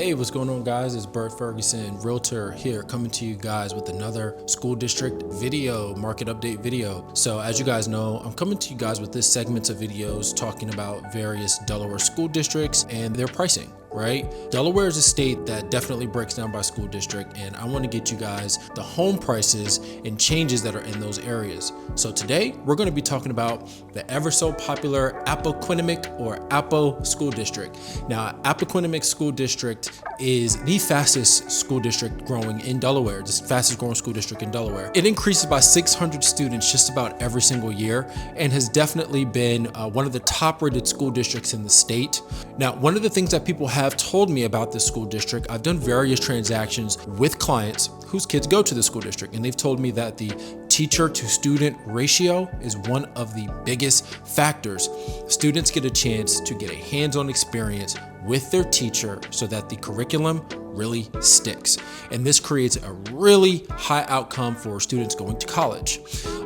Hey, what's going on, guys? It's Bert, Ferguson, Realtor here, coming to you guys with another school district video, market update video. So as you guys know, I'm coming to you guys with this segment of videos talking about various Delaware school districts and their pricing. Right? Delaware is a state that definitely breaks down by school district, and I want to get you guys the home prices and changes that are in those areas. So today we're going to be talking about the ever so popular Appoquinimink or Appo school district. Now, Appoquinimink School District is the fastest school district growing in Delaware, the fastest growing school district in Delaware. It increases by 600 students just about every single year and has definitely been one of the top rated school districts in the state. Now, one of the things that people have told me about this school district, I've done various transactions with clients whose kids go to the school district, and they've told me that the teacher to student ratio is one of the biggest factors. Students get a chance to get a hands-on experience with their teacher so that the curriculum really sticks. And this creates a really high outcome for students going to college.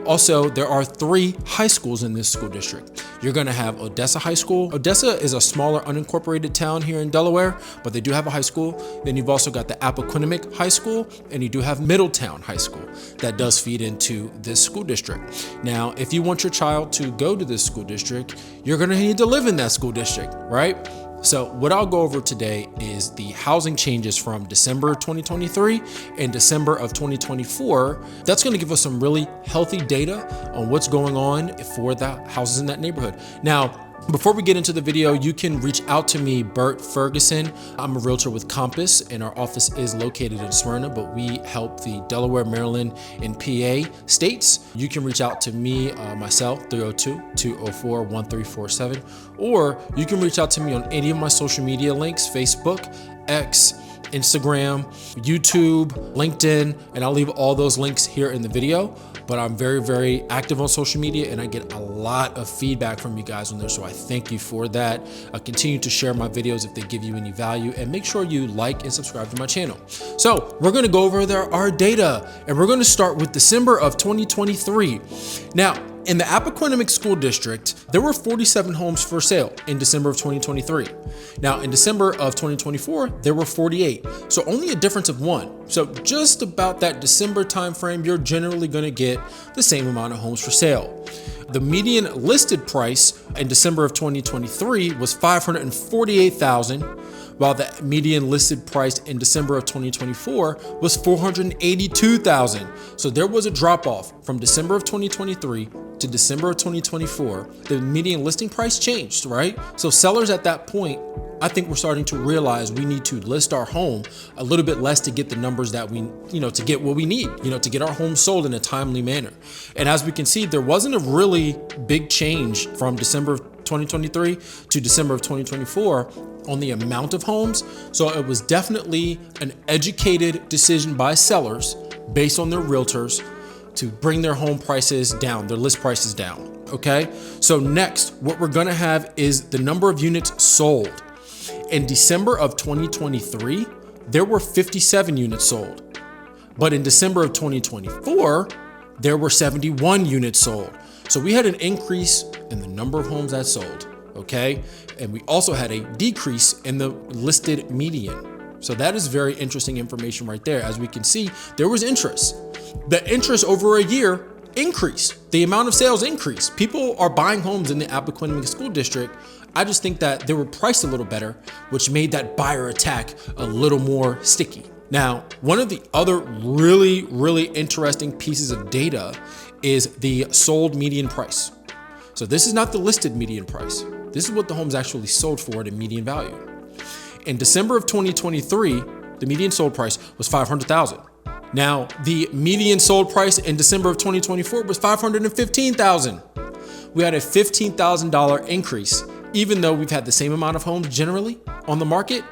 Also, there are 3 high schools in this school district. You're gonna have Odessa High School. Odessa is a smaller unincorporated town here in Delaware, but they do have a high school. Then you've also got the Appoquinimink High School, and you do have Middletown High School that does feed into this school district. Now, if you want your child to go to this school district, you're gonna need to live in that school district, right? So what I'll go over today is the housing changes from December 2023 and December of 2024. That's going to give us some really healthy data on what's going on for the houses in that neighborhood. Now, before we get into the video, you can reach out to me, Bert Ferguson. I'm a realtor with Compass, and our office is located in Smyrna, but we help the Delaware, Maryland, and PA states. You can reach out to me, myself, 302-204-1347, or you can reach out to me on any of my social media links, Facebook, X, Instagram, YouTube, LinkedIn, and I'll leave all those links here in the video. But I'm very, very active on social media, and I get a lot of feedback from you guys on there. So I thank you for that. Continue to share my videos if they give you any value, and make sure you like and subscribe to my channel. So we're gonna go over our data, and we're gonna start with December of 2023. Now, in the Appoquinimink School District, there were 47 homes for sale in December of 2023. Now, in December of 2024, there were 48. So only a difference of 1. So just about that December timeframe, you're generally gonna get the same amount of homes for sale. The median listed price in December of 2023 was $548,000, while the median listed price in December of 2024 was $482,000. So there was a drop off from December of 2023 to December of 2024. The median listing price changed, right? So sellers at that point, I think we're starting to realize we need to list our home a little bit less to get the numbers that we, to get what we need, to get our home sold in a timely manner. And as we can see, there wasn't a really big change from December of 2023 to December of 2024 on the amount of homes. So it was definitely an educated decision by sellers based on their realtors to bring their home prices down, their list prices down. Okay. So next, what we're going to have is the number of units sold. In December of 2023, there were 57 units sold. But in December of 2024, there were 71 units sold. So we had an increase in the number of homes that sold, okay? And we also had a decrease in the listed median. So that is very interesting information right there. As we can see, there was interest. The interest over a year increased. The amount of sales increased. People are buying homes in the Appoquinimink School District. I just think that they were priced a little better, which made that buyer attack a little more sticky. Now, one of the other really, really interesting pieces of data is the sold median price. So this is not the listed median price. This is what the homes actually sold for at a median value. In December of 2023, the median sold price was $500,000. Now, the median sold price in December of 2024 was $515,000. We had a $15,000 increase, even though we've had the same amount of homes generally on the market,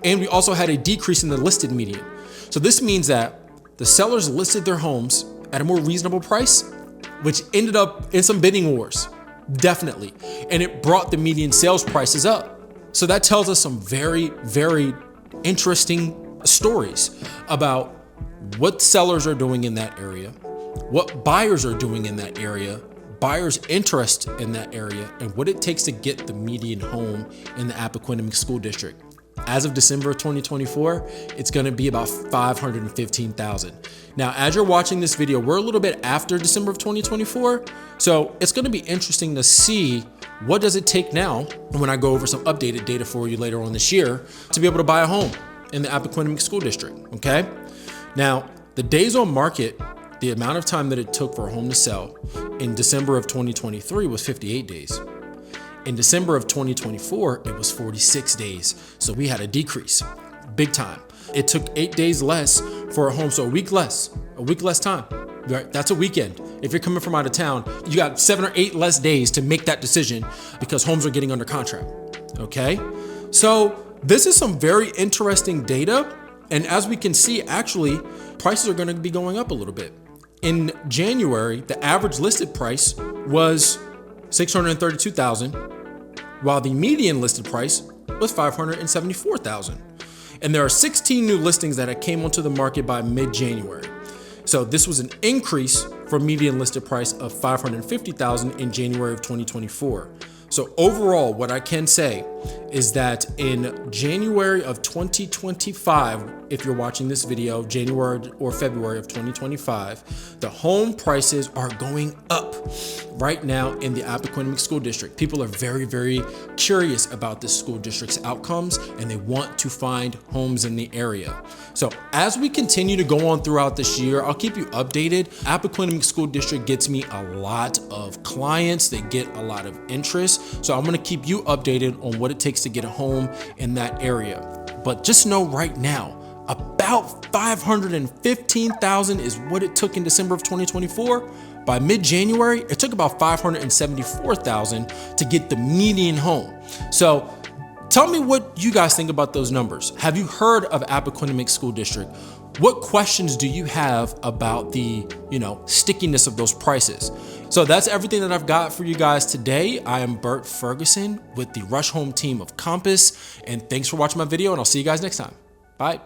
and we also had a decrease in the listed median. So this means that the sellers listed their homes at a more reasonable price, which ended up in some bidding wars, definitely. And it brought the median sales prices up. So that tells us some very, very interesting stories about what sellers are doing in that area, what buyers are doing in that area, buyers' interest in that area, and what it takes to get the median home in the Appoquinimink School District. As of December of 2024, it's gonna be about 515,000. Now, as you're watching this video, we're a little bit after December of 2024, so it's gonna be interesting to see what does it take now when I go over some updated data for you later on this year to be able to buy a home in the Appoquinimink School District, okay? Now, the days on market, the amount of time that it took for a home to sell in December of 2023 was 58 days. In December of 2024, it was 46 days. So we had a decrease, big time. It took 8 days less for a home, so a week less time. Right? That's a weekend. If you're coming from out of town, you got 7 or 8 less days to make that decision because homes are getting under contract, okay? So this is some very interesting data. And as we can see, actually, prices are gonna be going up a little bit. In January, the average listed price was $632,000, while the median listed price was $574,000. And there are 16 new listings that came onto the market by mid-January. So this was an increase from median listed price of $550,000 in January of 2024. So overall, what I can say is that in January of 2025, if you're watching this video, January or February of 2025, the home prices are going up right now in the Appoquinimink School District. People are very, very curious about this school district's outcomes, and they want to find homes in the area. So as we continue to go on throughout this year, I'll keep you updated. Appoquinimink School District gets me a lot of clients. They get a lot of interest. So I'm gonna keep you updated on what it takes to get a home in that area. But just know right now, about 515,000 is what it took in December of 2024. By mid-January, it took about 574,000 to get the median home. So tell me what you guys think about those numbers. Have you heard of Appoquinimink School District? What questions do you have about the, stickiness of those prices? So that's everything that I've got for you guys today. I am Bert Ferguson with the Rush Home team of Compass, and thanks for watching my video, and I'll see you guys next time. Bye.